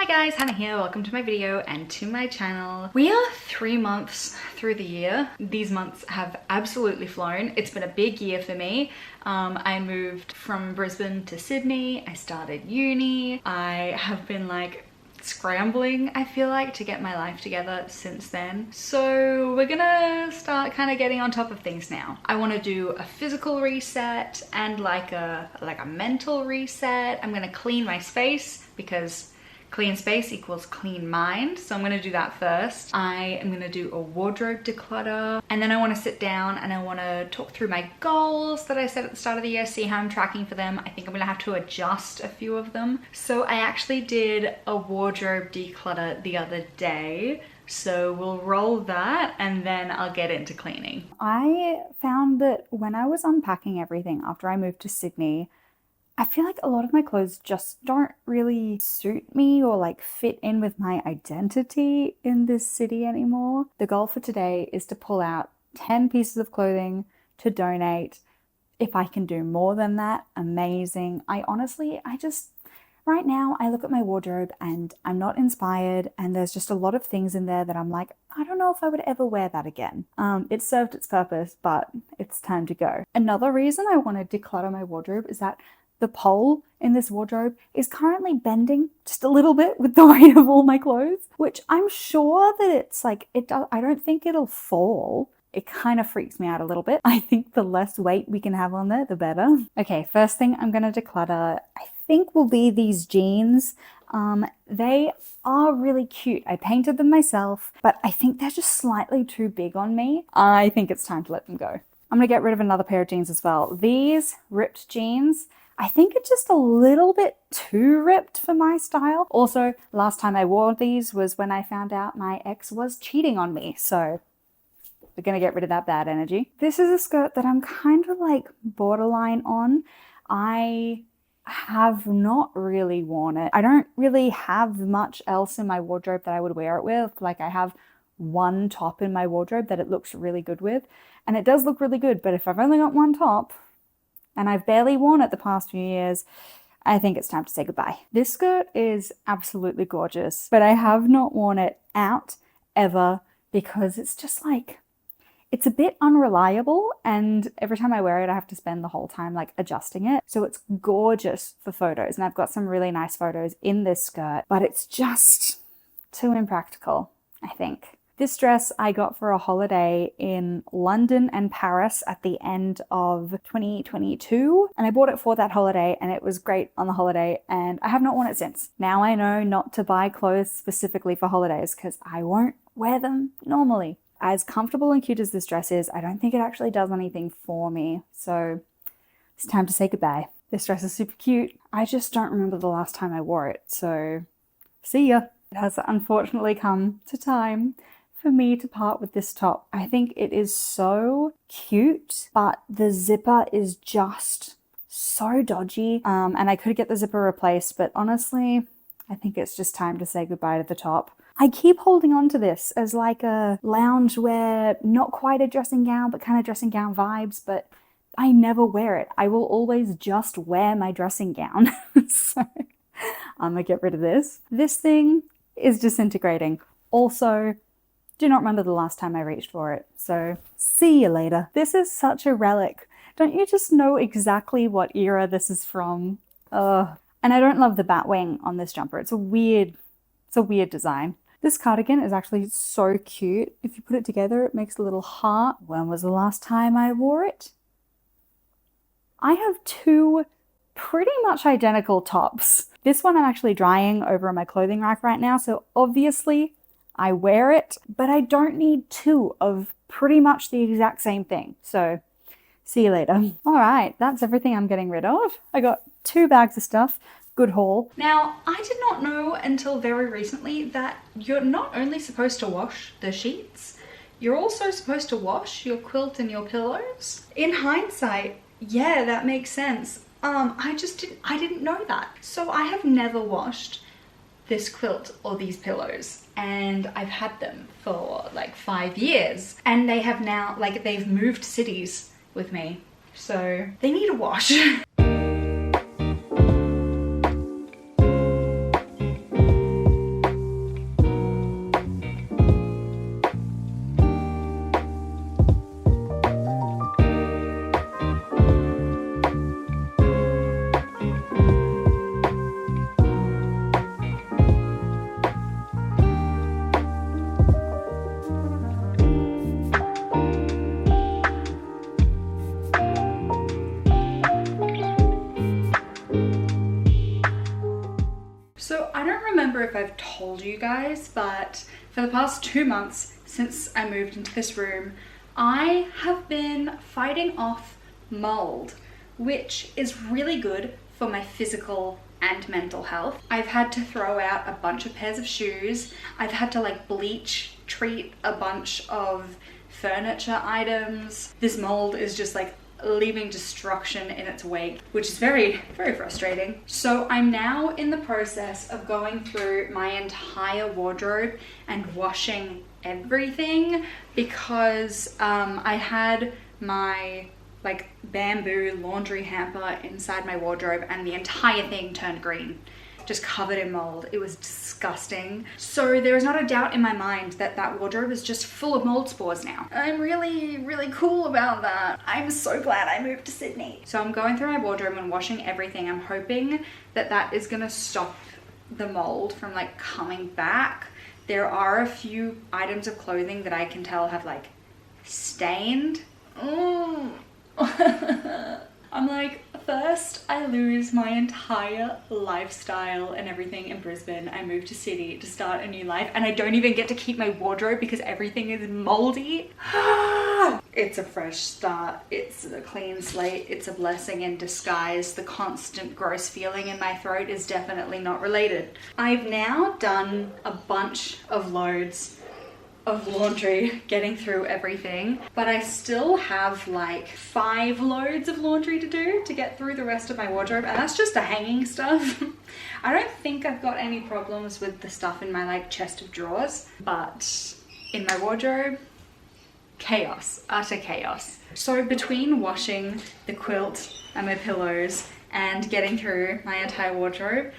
Hi guys, Hannah here. Welcome to my video and to my channel. We are 3 months through the year. These months have absolutely flown. It's been a big year for me. I moved from Brisbane to Sydney. I started uni. I have been like scrambling, I feel like, to get my life together since then. So we're gonna start kind of getting on top of things now. I want to do a physical reset and like a mental reset. I'm gonna clean my space because clean space equals clean mind. So I'm gonna do that first. I am gonna do a wardrobe declutter, and then I wanna sit down and I wanna talk through my goals that I set at the start of the year, see how I'm tracking for them. I think I'm gonna have to adjust a few of them. So I actually did a wardrobe declutter the other day. So we'll roll that and then I'll get into cleaning. I found that when I was unpacking everything after I moved to Sydney, I feel like a lot of my clothes just don't really suit me or like fit in with my identity in this city anymore. The goal for today is to pull out 10 pieces of clothing to donate. If I can do more than that, amazing. Right now I look at my wardrobe and I'm not inspired, and there's just a lot of things in there that I'm like, I don't know if I would ever wear that again. It served its purpose, but it's time to go. Another reason I want to declutter my wardrobe is that the pole in this wardrobe is currently bending just a little bit with the weight of all my clothes, which I'm sure that it's like, I don't think it'll fall. It kind of freaks me out a little bit. I think the less weight we can have on there, the better. Okay, first thing I'm going to declutter, I think, will be these jeans. They are really cute. I painted them myself, but I think they're just slightly too big on me. I think it's time to let them go. I'm going to get rid of another pair of jeans as well. These ripped jeans, I think it's just a little bit too ripped for my style. Also, last time I wore these was when I found out my ex was cheating on me. So we're gonna get rid of that bad energy. This is a skirt that I'm kind of like borderline on. I have not really worn it. I don't really have much else in my wardrobe that I would wear it with. Like, I have one top in my wardrobe that it looks really good with, and it does look really good, but if I've only got one top, and I've barely worn it the past few years, I think it's time to say goodbye. This skirt is absolutely gorgeous, but I have not worn it out ever because it's just like, it's a bit unreliable, and every time I wear it, I have to spend the whole time like adjusting it. So it's gorgeous for photos, and I've got some really nice photos in this skirt, but it's just too impractical, I think. This dress I got for a holiday in London and Paris at the end of 2022, and I bought it for that holiday, and it was great on the holiday, and I have not worn it since. Now I know not to buy clothes specifically for holidays because I won't wear them normally. As comfortable and cute as this dress is, I don't think it actually does anything for me, so it's time to say goodbye. This dress is super cute. I just don't remember the last time I wore it, so see ya. It has unfortunately come to time for me to part with this top. I think it is so cute, but the zipper is just so dodgy, and I could get the zipper replaced, but honestly, I think it's just time to say goodbye to the top. I keep holding on to this as like a loungewear, not quite a dressing gown, but kind of dressing gown vibes, but I never wear it. I will always just wear my dressing gown. So I'm gonna get rid of this. This thing is disintegrating. Also, do not remember the last time I reached for it, so see you later. This is such a relic. Don't you just know exactly what era this is from? And I don't love the bat wing on this jumper. It's a weird design. This cardigan is actually so cute. If you put it together, it makes a little heart. When was the last time I wore it? I have two pretty much identical tops. This one I'm actually drying over in my clothing rack right now, so obviously I wear it, but I don't need two of pretty much the exact same thing. So see you later. All right, that's everything I'm getting rid of. I got 2 bags of stuff. Good haul. Now, I did not know until very recently that you're not only supposed to wash the sheets, you're also supposed to wash your quilt and your pillows. In hindsight, yeah, that makes sense. I didn't know that. So I have never washed this quilt or these pillows, and I've had them for like 5 years, and they have now, like, they've moved cities with me, so they need a wash. remember if I've told you guys, but for the past 2 months since I moved into this room, I have been fighting off mold, which is really good for my physical and mental health. I've had to throw out a bunch of pairs of shoes. I've had to like bleach treat a bunch of furniture items. This mold is just like leaving destruction in its wake, which is very, very frustrating. So I'm now in the process of going through my entire wardrobe and washing everything, because I had my like bamboo laundry hamper inside my wardrobe and the entire thing turned green, just covered in mold. It was disgusting. So there is not a doubt in my mind that that wardrobe is just full of mold spores now. I'm really, really cool about that. I'm so glad I moved to Sydney. So I'm going through my wardrobe and washing everything. I'm hoping that that is gonna stop the mold from like coming back. There are a few items of clothing that I can tell have like stained. I'm like, first I lose my entire lifestyle and everything in Brisbane. I moved to Sydney to start a new life and I don't even get to keep my wardrobe because everything is moldy. It's a fresh start. It's a clean slate. It's a blessing in disguise. The constant gross feeling in my throat is definitely not related. I've now done a bunch of loads of laundry, getting through everything, but I still have like 5 loads of laundry to do to get through the rest of my wardrobe, and that's just the hanging stuff. I don't think I've got any problems with the stuff in my like chest of drawers, but in my wardrobe, chaos, utter chaos. So between washing the quilt and my pillows and getting through my entire wardrobe,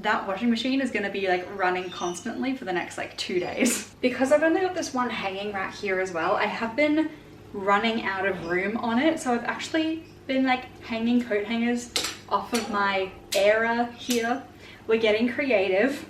that washing machine is going to be like running constantly for the next like 2 days. Because I've only got this one hanging rack here as well, I have been running out of room on it. So I've actually been like hanging coat hangers off of my era here. We're getting creative.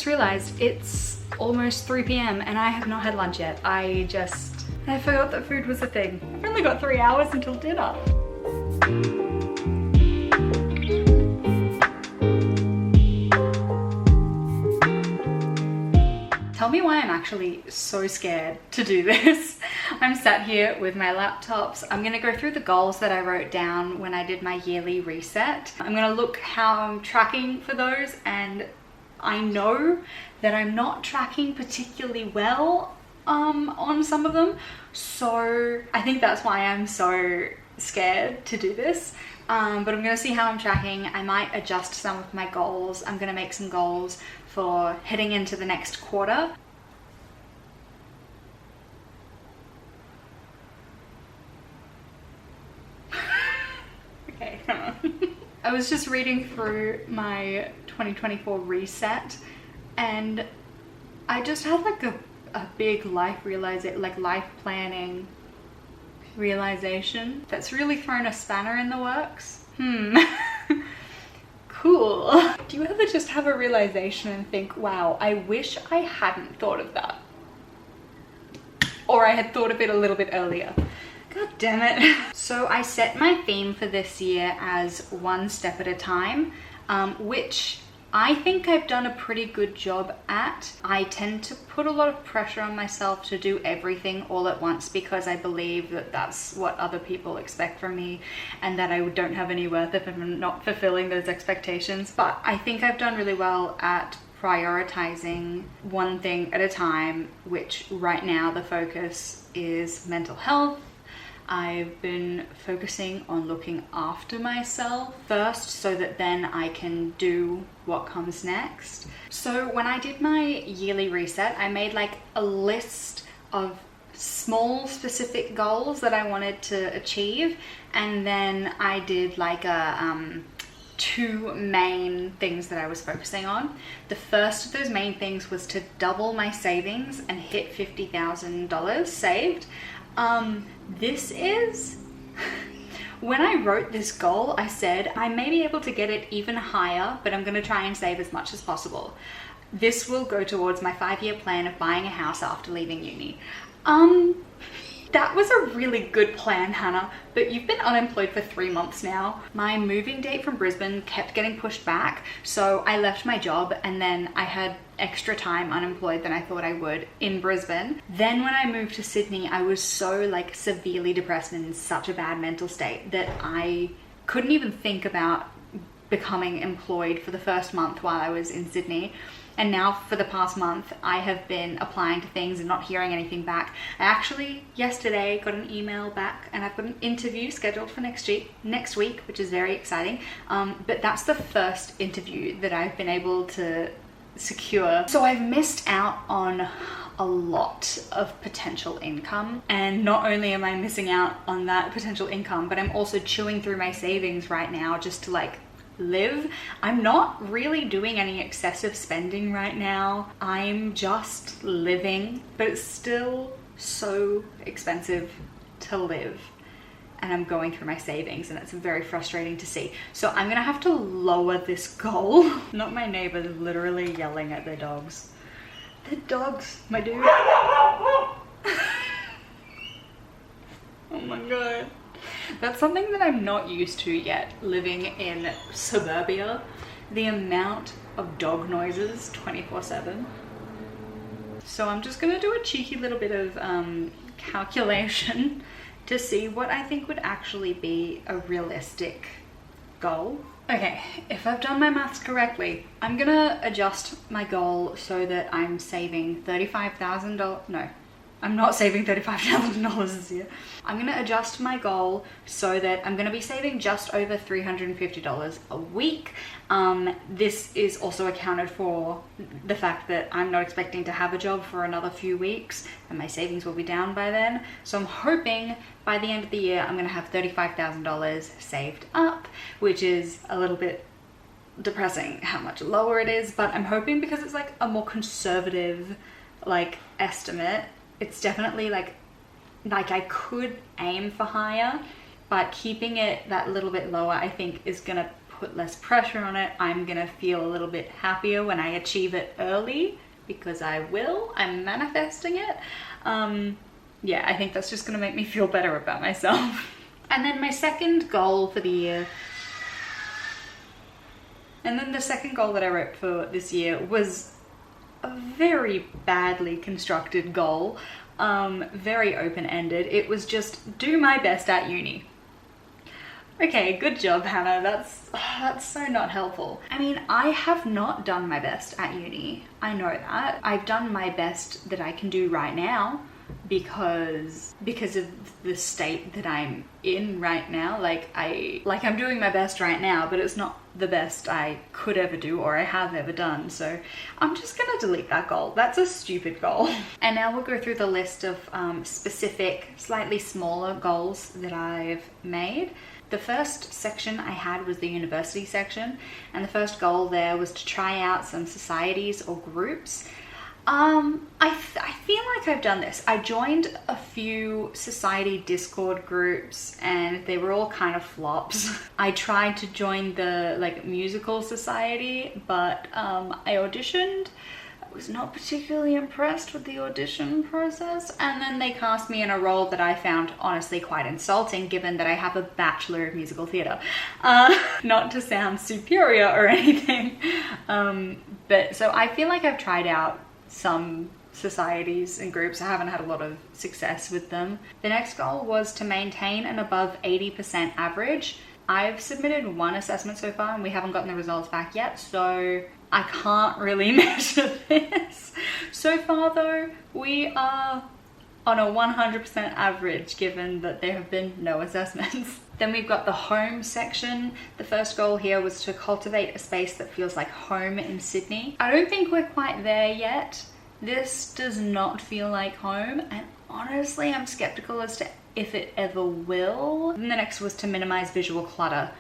Realized it's almost 3 p.m. and I have not had lunch yet. I forgot that food was a thing. I've only got 3 hours until dinner. Tell me why I'm actually so scared to do this. I'm sat here with my laptops. I'm gonna go through the goals that I wrote down when I did my yearly reset. I'm gonna look how I'm tracking for those, and I know that I'm not tracking particularly well on some of them. So I think that's why I'm so scared to do this. But I'm gonna see how I'm tracking. I might adjust some of my goals. I'm gonna make some goals for heading into the next quarter. Okay, come on. I was just reading through my 2024 reset and I just had like a big life planning realization that's really thrown a spanner in the works. Cool. Do you ever just have a realization and think, wow, I wish I hadn't thought of that, or I had thought of it a little bit earlier? God damn it. So I set my theme for this year as one step at a time, which I think I've done a pretty good job at. I tend to put a lot of pressure on myself to do everything all at once because I believe that that's what other people expect from me and that I don't have any worth if I'm not fulfilling those expectations. But I think I've done really well at prioritizing one thing at a time, which right now the focus is mental health. I've been focusing on looking after myself first so that then I can do what comes next. So when I did my yearly reset, I made like a list of small specific goals that I wanted to achieve, and then I did like a two main things that I was focusing on. The first of those main things was to double my savings and hit $50,000 saved. This is, when I wrote this goal, I said I may be able to get it even higher, but I'm going to try and save as much as possible. This will go towards my 5-year plan of buying a house after leaving uni. That was a really good plan, Hannah, but you've been unemployed for 3 months now. My moving date from Brisbane kept getting pushed back, so I left my job and then I had extra time unemployed than I thought I would in Brisbane. Then when I moved to Sydney, I was so like severely depressed and in such a bad mental state that I couldn't even think about becoming employed for the first month while I was in Sydney. And now for the past month, I have been applying to things and not hearing anything back. I actually yesterday got an email back and I've got an interview scheduled for next week, which is very exciting. But that's the first interview that I've been able to secure. So I've missed out on a lot of potential income. And not only am I missing out on that potential income, but I'm also chewing through my savings right now just to like live. I'm not really doing any excessive spending right now. I'm just living, but it's still so expensive to live. And I'm going through my savings and it's very frustrating to see. So I'm gonna have to lower this goal. Not my neighbors literally yelling at their dogs. The dogs, my dude. Oh my God. That's something that I'm not used to yet, living in suburbia. The amount of dog noises 24/7. So I'm just gonna do a cheeky little bit of calculation to see what I think would actually be a realistic goal. Okay, if I've done my maths correctly, I'm gonna adjust my goal so that I'm saving $35,000. No, I'm not saving $35,000 this year. I'm gonna adjust my goal so that I'm gonna be saving just over $350 a week. This is also accounted for the fact that I'm not expecting to have a job for another few weeks and my savings will be down by then. So I'm hoping by the end of the year, I'm gonna have $35,000 saved up, which is a little bit depressing how much lower it is, but I'm hoping because it's like a more conservative like estimate. It's definitely like I could aim for higher, but keeping it that little bit lower I think is gonna put less pressure on it. I'm gonna feel a little bit happier when I achieve it early because I'm manifesting it. Yeah, I think that's just gonna make me feel better about myself. And then my second goal for the year, and then the second goal that I wrote for this year was a very badly constructed goal, very open-ended. It was just do my best at uni. Okay, good job, Hannah. That's so not helpful. I mean, I have not done my best at uni. I know that. I've done my best that I can do right now because of the state that I'm in right now. I'm doing my best right now, but it's not the best I could ever do or I have ever done. So I'm just gonna delete that goal. That's a stupid goal. And now we'll go through the list of specific, slightly smaller goals that I've made. The first section I had was the university section, and the first goal there was to try out some societies or groups. I feel like I've done this. I joined a few society Discord groups and they were all kind of flops. I tried to join the musical society, but I auditioned, was not particularly impressed with the audition process, and then they cast me in a role that I found honestly quite insulting, given that I have a Bachelor of Musical Theatre. Not to sound superior or anything, but so I feel like I've tried out some societies and groups. I haven't had a lot of success with them. The next goal was to maintain an above 80% average. I've submitted one assessment so far and we haven't gotten the results back yet, so I can't really measure this. So far though, we are on a 100% average, given that there have been no assessments. Then we've got the home section. The first goal here was to cultivate a space that feels like home in Sydney. I don't think we're quite there yet. This does not feel like home, and honestly I'm skeptical as to if it ever will. And the next was to minimize visual clutter.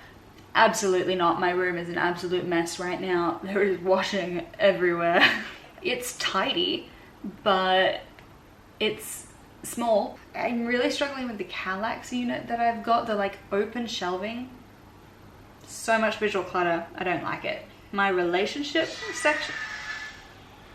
Absolutely not. My room is an absolute mess right now. There is washing everywhere. It's tidy, but it's small. I'm really struggling with the Kallax unit that I've got, the like open shelving. So much visual clutter, I don't like it. My relationship section,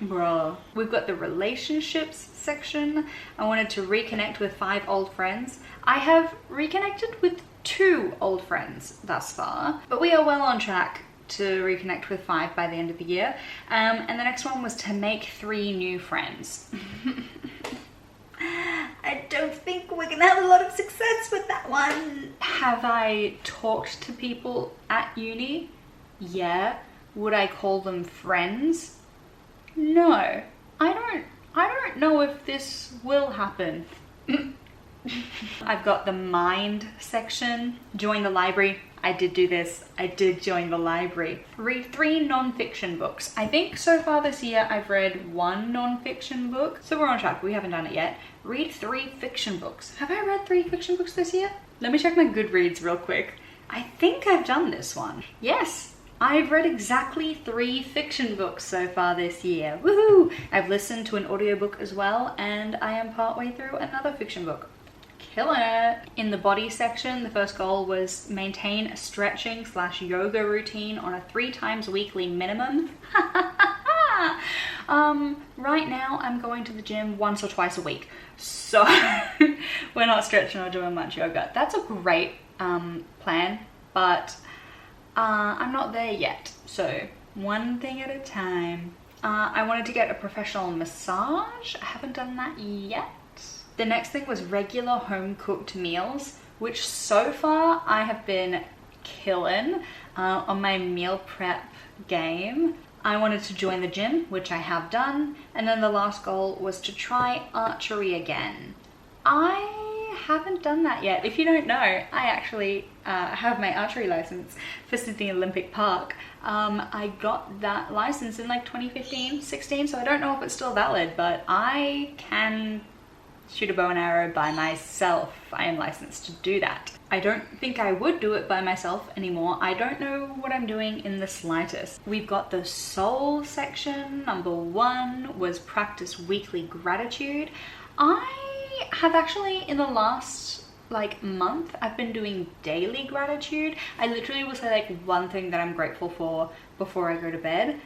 bro. We've got the relationships section. I wanted to reconnect with 5 old friends. I have reconnected with 2 old friends thus far, but we are well on track to reconnect with 5 by the end of the year. And the next one was to make 3 new friends. I don't think we're gonna have a lot of success with that one. Have I talked to people at uni? Yeah. Would I call them friends? No. I don't know if this will happen. I've got the mind section. Join the library. I did do this. I did join the library. Read 3 non-fiction books. I think so far this year I've read 1 non-fiction book. So we're on track. We haven't done it yet. Read 3 fiction books. Have I read 3 fiction books this year? Let me check my Goodreads real quick. I think I've done this one. Yes. I've read exactly 3 fiction books so far this year. Woohoo! I've listened to an audiobook as well, and I am partway through another fiction book. Killing it! In the body section, the first goal was maintain a stretching / yoga routine on a 3 times weekly minimum. Right now I'm going to the gym once or twice a week, so we're not stretching or doing much yoga. That's a great plan, but I'm not there yet, so one thing at a time. I wanted to get a professional massage. I haven't done that yet. The next thing was regular home cooked meals, which so far I have been killing on my meal prep game. I wanted to join the gym, which I have done, and then the last goal was to try archery again. I haven't done that yet. If you don't know, I actually have my archery license for Sydney Olympic Park. I got that license in like 2015, 16, so I don't know if it's still valid, but I can shoot a bow and arrow by myself. I am licensed to do that. I don't think I would do it by myself anymore. I don't know what I'm doing in the slightest. We've got the soul section. Number 1 was practice weekly gratitude. I have actually, in the last like month, I've been doing daily gratitude. I literally will say like one thing that I'm grateful for before I go to bed,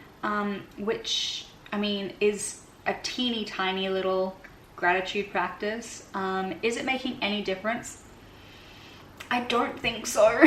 which I mean is a teeny tiny little gratitude practice. Is it making any difference? I don't think so.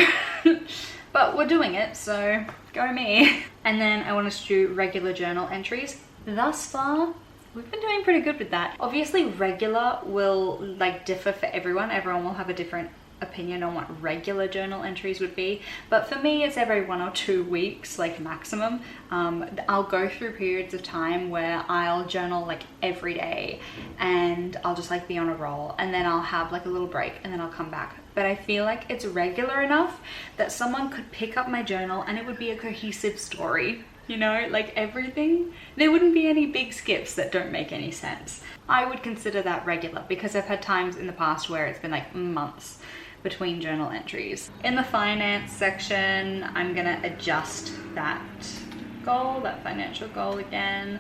But we're doing it, so go me. And then I wanted to do regular journal entries. Thus far, we've been doing pretty good with that. Obviously regular will like differ for everyone. Everyone will have a different opinion on what regular journal entries would be, but for me it's every 1 or 2 weeks, like maximum. I'll go through periods of time where I'll journal like every day and I'll just like be on a roll, and then I'll have like a little break and then I'll come back. But I feel like it's regular enough that someone could pick up my journal and it would be a cohesive story, you know, like everything. There wouldn't be any big skips that don't make any sense. I would consider that regular because I've had times in the past where it's been like months between journal entries. In the finance section, I'm gonna adjust that goal, that financial goal again.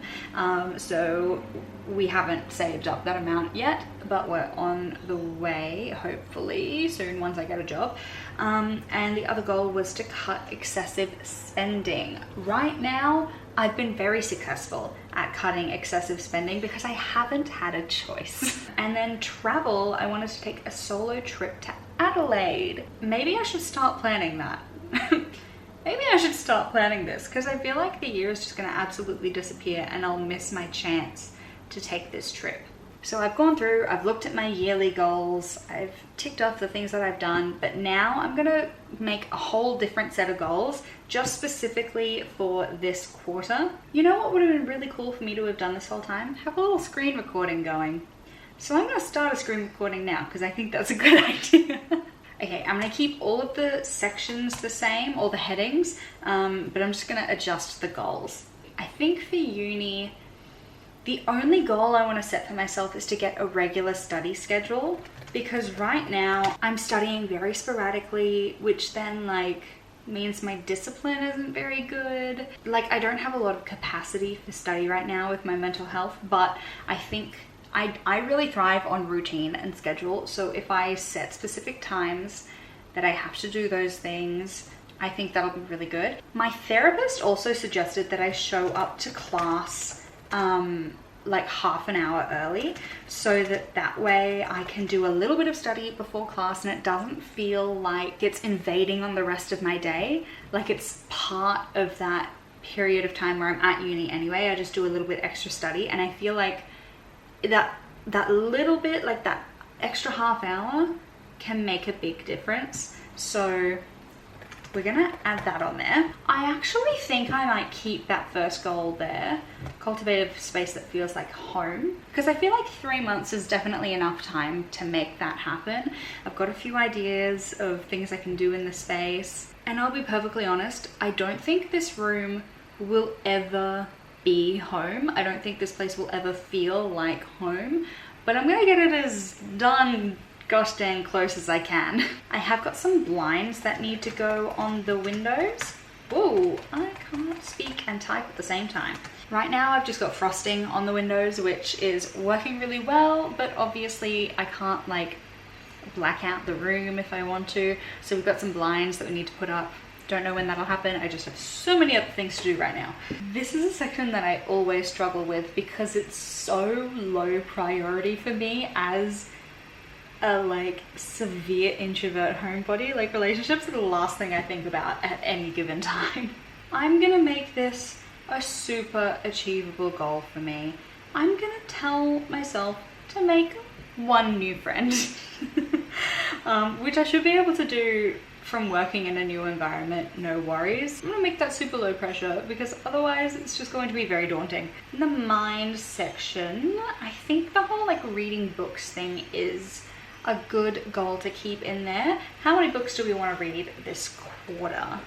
So we haven't saved up that amount yet, but we're on the way, hopefully soon once I get a job. And the other goal was to cut excessive spending. Right now, I've been very successful at cutting excessive spending because I haven't had a choice. And then travel, I wanted to take a solo trip to Adelaide. Maybe I should start planning that. Maybe I should start planning this because I feel like the year is just gonna absolutely disappear and I'll miss my chance to take this trip. So I've gone through, I've looked at my yearly goals, I've ticked off the things that I've done, but now I'm gonna make a whole different set of goals just specifically for this quarter. You know what would have been really cool for me to have done this whole time? Have a little screen recording going. So I'm gonna start a screen recording now because I think that's a good idea. Okay, I'm gonna keep all of the sections the same, all the headings, but I'm just gonna adjust the goals. I think for uni, the only goal I want to set for myself is to get a regular study schedule, because right now I'm studying very sporadically, which then like means my discipline isn't very good. Like I don't have a lot of capacity for study right now with my mental health, but I think I really thrive on routine and schedule. So if I set specific times that I have to do those things, I think that'll be really good. My therapist also suggested that I show up to class like half an hour early so that way I can do a little bit of study before class and it doesn't feel like it's invading on the rest of my day. Like it's part of that period of time where I'm at uni anyway. I just do a little bit extra study and I feel like that little bit, like that extra half hour can make a big difference. So we're gonna add that on there. I actually think I might keep that first goal there, cultivate a space that feels like home, because I feel like 3 months is definitely enough time to make that happen. I've got a few ideas of things I can do in the space, and I'll be perfectly honest, I don't think this room will ever be home. I don't think this place will ever feel like home, but I'm gonna get it as done gosh dang close as I can. I have got some blinds that need to go on the windows. Whoa, I can't speak and type at the same time. Right now I've just got frosting on the windows, which is working really well, but obviously I can't like black out the room if I want to. So we've got some blinds that we need to put up. Don't know when that'll happen. I just have so many other things to do right now. This is a section that I always struggle with because it's so low priority for me as a like severe introvert homebody. Like relationships are the last thing I think about at any given time. I'm gonna make this a super achievable goal for me. I'm gonna tell myself to make one new friend, which I should be able to do from working in a new environment, no worries. I'm gonna make that super low pressure because otherwise it's just going to be very daunting. In the mind section, I think the whole like reading books thing is a good goal to keep in there. How many books do we want to read this quarter?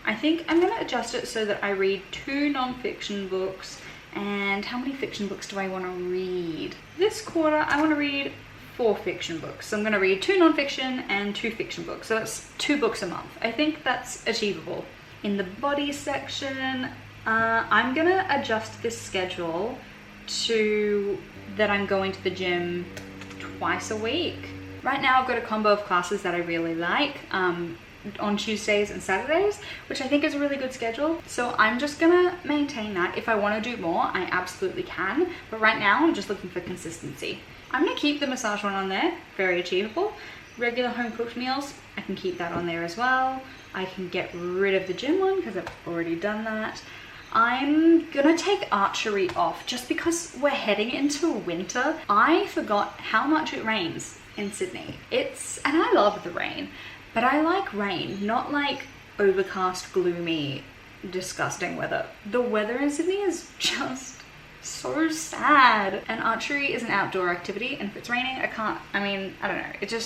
I think I'm gonna adjust it so that I read 2 non-fiction books. And how many fiction books do I want to read? This quarter, I want to read 4 fiction books. So I'm going to read 2 non-fiction and 2 fiction books. So that's 2 books a month. I think that's achievable. In the body section, I'm going to adjust this schedule to that I'm going to the gym twice a week. Right now I've got a combo of classes that I really like on Tuesdays and Saturdays, which I think is a really good schedule. So I'm just gonna maintain that. If I want to do more, I absolutely can. But right now I'm just looking for consistency. I'm gonna keep the massage one on there, very achievable. Regular home cooked meals, I can keep that on there as well. I can get rid of the gym one because I've already done that. I'm gonna take archery off just because we're heading into winter. I forgot how much it rains in Sydney. And I love the rain, but I like rain, not like overcast, gloomy, disgusting weather. The weather in Sydney is just so sad. And archery is an outdoor activity, and if it's raining, I don't know.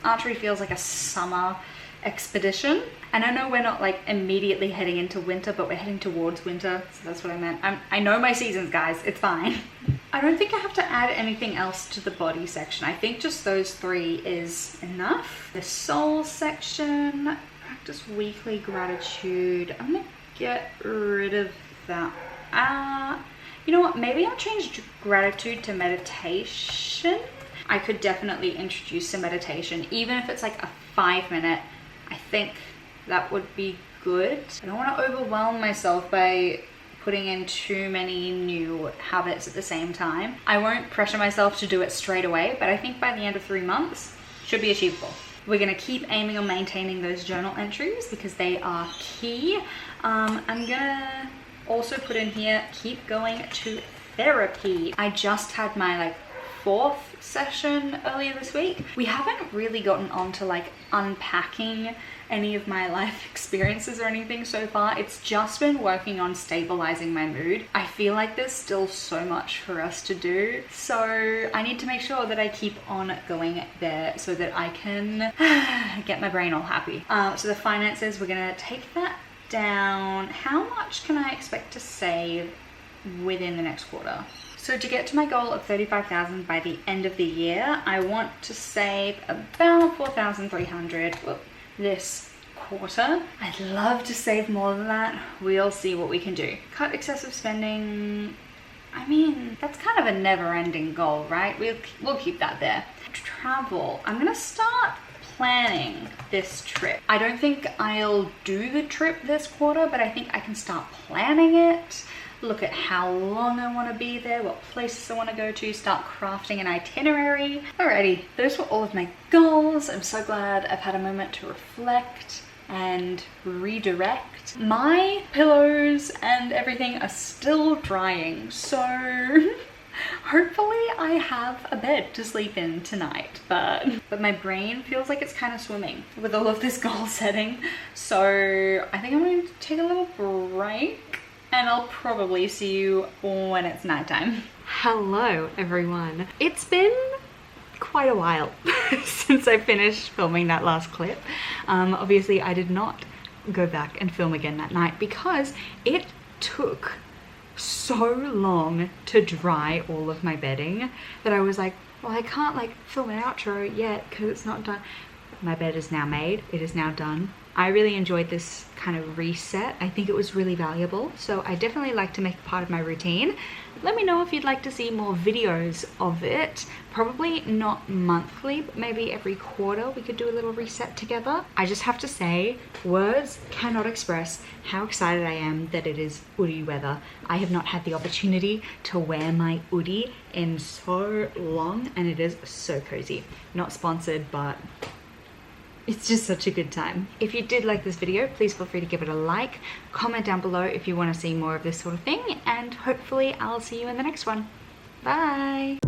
Archery feels like a summer expedition. And I know we're not like immediately heading into winter, but we're heading towards winter, so that's what I meant. I know my seasons, guys, it's fine. I don't think I have to add anything else to the body section. I think just those 3 is enough. The soul section, practice weekly gratitude. I'm gonna get rid of that. You know what, maybe I'll change gratitude to meditation. I could definitely introduce some meditation, even if it's like a 5-minute. I think that would be good. I don't want to overwhelm myself by putting in too many new habits at the same time. I won't pressure myself to do it straight away, but I think by the end of 3 months, should be achievable. We're gonna keep aiming on maintaining those journal entries because they are key. I'm gonna also put in here, keep going to therapy. I just had my 4th session earlier this week. We haven't really gotten on to unpacking any of my life experiences or anything so far. It's just been working on stabilizing my mood. I feel like there's still so much for us to do, so I need to make sure that I keep on going there so that I can get my brain all happy. So the finances, we're gonna take that down. How much can I expect to save within the next quarter? So to get to my goal of 35,000 by the end of the year, I want to save about 4,300 this quarter. I'd love to save more than that. We'll see what we can do. Cut excessive spending. I mean, that's kind of a never-ending goal, right? We'll keep that there. Travel. I'm gonna start planning this trip. I don't think I'll do the trip this quarter, but I think I can start planning it. Look at how long I want to be there, what places I want to go to, start crafting an itinerary. Alrighty, those were all of my goals. I'm so glad I've had a moment to reflect and redirect. My pillows and everything are still drying, so hopefully I have a bed to sleep in tonight, but my brain feels like it's kind of swimming with all of this goal setting. So I think I'm going to take a little break. And I'll probably see you when it's nighttime. Hello everyone. It's been quite a while since I finished filming that last clip. Obviously I did not go back and film again that night because it took so long to dry all of my bedding that I was like, well, I can't film an outro yet because it's not done. My bed is now made, it is now done. I really enjoyed this kind of reset. I think it was really valuable. So I definitely like to make it part of my routine. Let me know if you'd like to see more videos of it. Probably not monthly, but maybe every quarter we could do a little reset together. I just have to say, words cannot express how excited I am that it is hoodie weather. I have not had the opportunity to wear my hoodie in so long and it is so cozy. Not sponsored, but it's just such a good time. If you did like this video, please feel free to give it a like, comment down below if you want to see more of this sort of thing, and hopefully I'll see you in the next one. Bye!